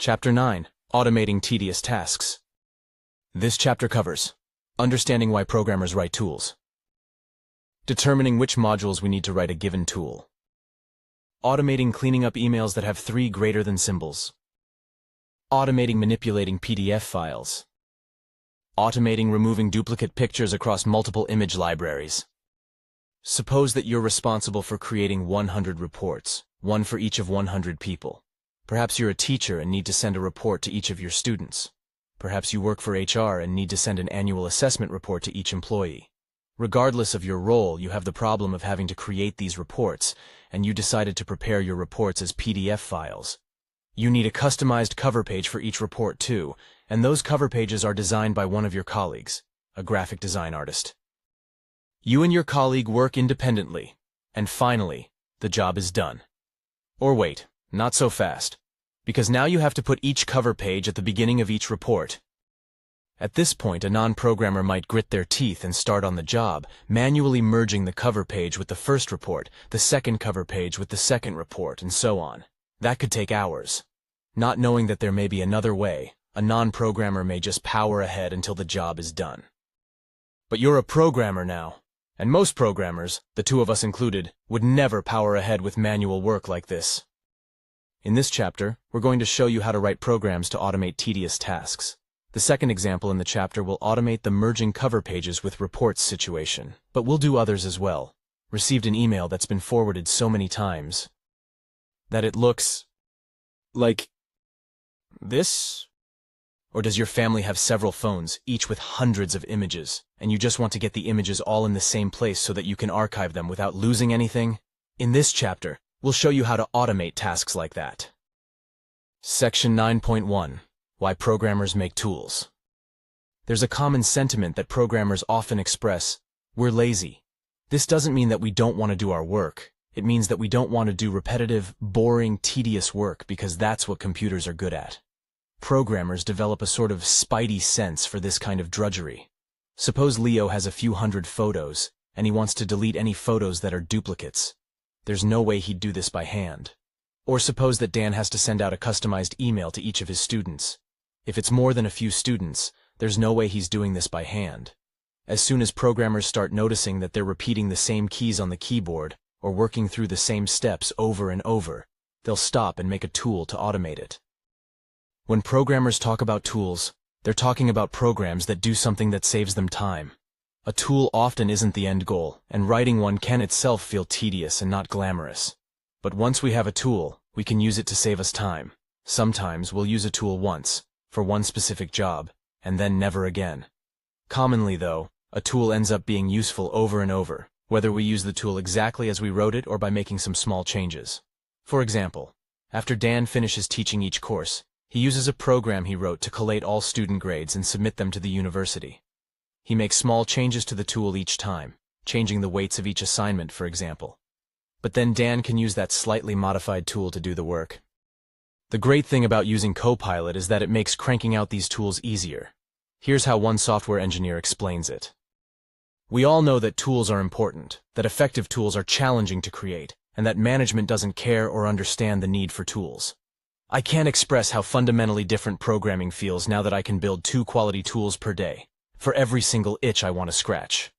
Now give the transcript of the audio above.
Chapter 9. Automating Tedious Tasks. This chapter covers understanding why programmers write tools, determining which modules we need to write a given tool, automating cleaning up emails that have 3 greater than symbols, automating manipulating PDF files, automating removing duplicate pictures across multiple image libraries. Suppose that you're responsible for creating 100 reports, one for each of 100 people. Perhaps you're a teacher and need to send a report to each of your students. Perhaps you work for HR and need to send an annual assessment report to each employee. Regardless of your role, you have the problem of having to create these reports, and you decided to prepare your reports as PDF files. You need a customized cover page for each report too, and those cover pages are designed by one of your colleagues, a graphic design artist. You and your colleague work independently, and finally, the job is done. Or wait, not so fast, because now you have to put each cover page at the beginning of each report. At this point, a non-programmer might grit their teeth and start on the job, manually merging the cover page with the first report, the second cover page with the second report, and so on. That could take hours. Not knowing that there may be another way, a non-programmer may just power ahead until the job is done. But you're a programmer now, and most programmers, the two of us included, would never power ahead with manual work like this. In this chapter, we're going to show you how to write programs to automate tedious tasks. The second example in the chapter will automate the merging cover pages with reports situation, but we'll do others as well. Received an email that's been forwarded so many times that it looks like this? Or does your family have several phones, each with hundreds of images, and you just want to get the images all in the same place so that you can archive them without losing anything? In this chapter, we'll show you how to automate tasks like that. Section 9.1. Why programmers make tools. There's a common sentiment that programmers often express: we're lazy. This doesn't mean that we don't want to do our work. It means that we don't want to do repetitive, boring, tedious work because that's what computers are good at. Programmers develop a sort of spidey sense for this kind of drudgery. Suppose Leo has a few hundred photos, and he wants to delete any photos that are duplicates. There's no way he'd do this by hand. Or suppose that Dan has to send out a customized email to each of his students. If it's more than a few students, there's no way he's doing this by hand. As soon as programmers start noticing that they're repeating the same keys on the keyboard, or working through the same steps over and over, they'll stop and make a tool to automate it. When programmers talk about tools, they're talking about programs that do something that saves them time. A tool often isn't the end goal, and writing one can itself feel tedious and not glamorous. But once we have a tool, we can use it to save us time. Sometimes we'll use a tool once, for one specific job, and then never again. Commonly, though, a tool ends up being useful over and over, whether we use the tool exactly as we wrote it or by making some small changes. For example, after Dan finishes teaching each course, he uses a program he wrote to collate all student grades and submit them to the university. He makes small changes to the tool each time, changing the weights of each assignment, for example. But then Dan can use that slightly modified tool to do the work. The great thing about using Copilot is that it makes cranking out these tools easier. Here's how one software engineer explains it. We all know that tools are important, that effective tools are challenging to create, and that management doesn't care or understand the need for tools. I can't express how fundamentally different programming feels now that I can build 2 quality tools per day, for every single itch I want to scratch.